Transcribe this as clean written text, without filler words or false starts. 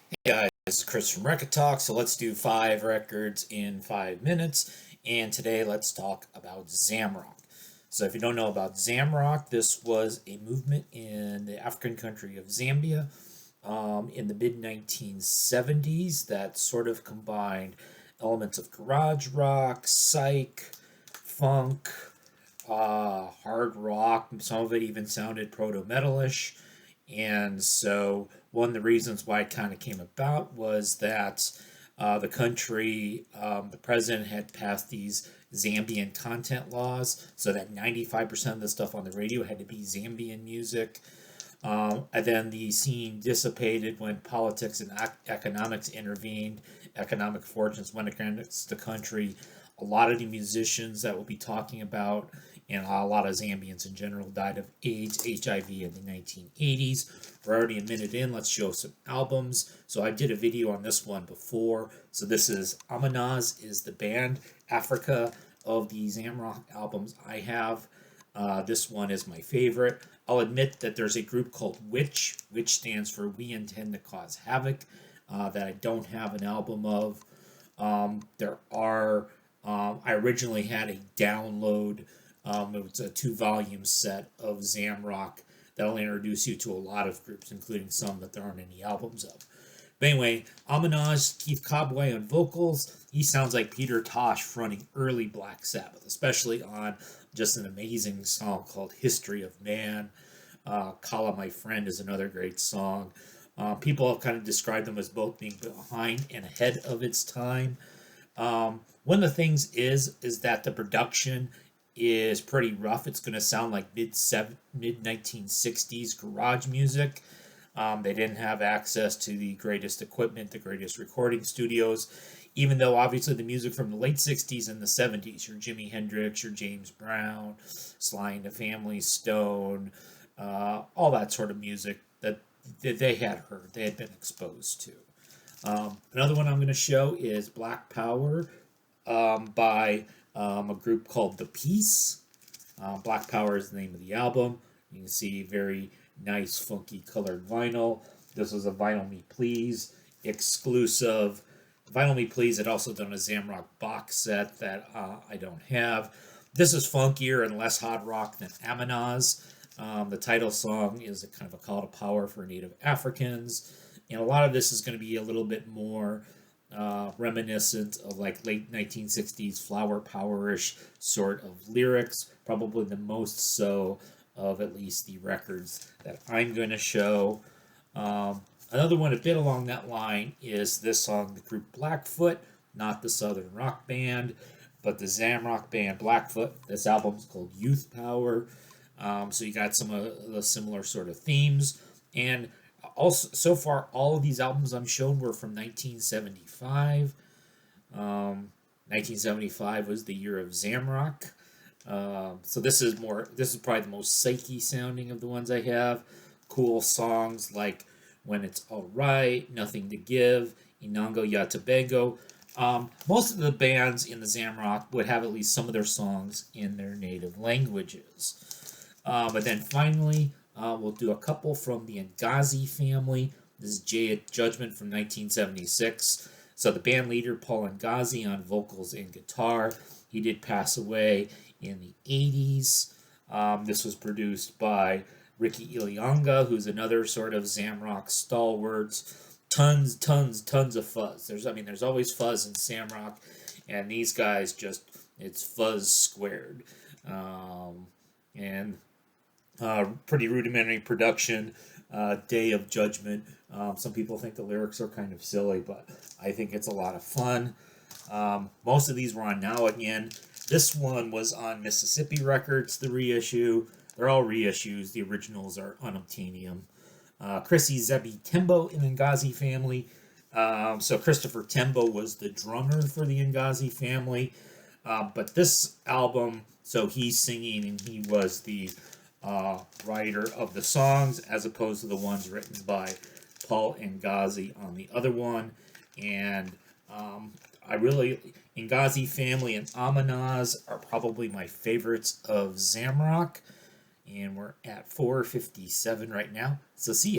Hey guys, this is Chris from Rekkid Talk. So let's do 5 records in 5 minutes. And today let's talk about Zamrock. So if you don't know about Zamrock, this was a movement in the African country of Zambia in the mid 1970s that sort of combined elements of garage rock, psych, funk, hard rock. Some of it even sounded proto metalish. And so, one of the reasons why it kind of came about was that the country, the president had passed these Zambian content laws, so that 95% of the stuff on the radio had to be Zambian music. And then the scene dissipated when politics and economics intervened. Economic fortunes went against the country. A lot of the musicians that we'll be talking about, and a lot of Zambians in general, died of AIDS, HIV in the 1980s. We're already a minute in. Let's show some albums. So I did a video on this one before. So this is Amanaz is the band. Africa of the Zamrock albums I have. This one is my favorite. I'll admit that there's a group called which stands for We Intend to Cause Havoc, that I don't have an album of. I originally had a download. It was a 2 volume set of Zamrock that'll introduce you to a lot of groups, including some that there aren't any albums of. But anyway, Amanaz, Keith Cobway on vocals. He sounds like Peter Tosh fronting early Black Sabbath, especially on just an amazing song called History of Man. Kala My Friend is another great song. People have kind of described them as both being behind and ahead of its time. One of the things is that the production is pretty rough. It's going to sound like mid 1960s garage music. They didn't have access to the greatest equipment, the greatest recording studios, even though obviously the music from the late 60s and the 70s, your Jimi Hendrix, your James Brown, Sly and the Family Stone, all that sort of music that they had heard, they had been exposed to. Another one I'm going to show is Black Power by a group called The Peace. Black Power is the name of the album. You can see very nice, funky colored vinyl. This was a Vinyl Me Please exclusive. Vinyl Me Please had also done a Zamrock box set that I don't have. This is funkier and less hard rock than Amanaz. The title song is a kind of a call to power for Native Africans. And a lot of this is going to be a little bit more reminiscent of like late 1960s flower power-ish sort of lyrics, probably the most so of at least the records that I'm going to show. Another one a bit along that line is this song, the group Blackfoot, not the Southern Rock Band, but the Zamrock band Blackfoot. This album is called Youth Power. So you got some of the similar sort of themes. And also, so far, all of these albums I'm shown were from 1975. 1975 was the year of Zamrock. So this is probably the most psyche sounding of the ones I have. Cool songs like When It's Alright, Nothing to Give, Inango Yatabengo. Most of the bands in the Zamrock would have at least some of their songs in their native languages. But then finally, we'll do a couple from the Ngozi Family. This is Jaya Judgment from 1976. So the band leader, Paul Ngozi, on vocals and guitar. He did pass away in the 80s. This was produced by Ricky Ilianga, who's another sort of Zamrock stalwarts. Tons of fuzz. There's always fuzz in Zamrock, and these guys it's fuzz squared. And pretty rudimentary production. Day of Judgment. Some people think the lyrics are kind of silly, but I think it's a lot of fun. Most of these were on Now Again. This one was on Mississippi Records, the reissue. They're all reissues. The originals are unobtainium. Chrissy Zebi Tembo in the Ngozi Family. So Christopher Tembo was the drummer for the Ngozi Family. But this album, so he's singing and he was the writer of the songs as opposed to the ones written by Paul Ngozi on the other one. And Ngozi Family and Amanaz are probably my favorites of Zamrock. And we're at 4:57 right now. So see you.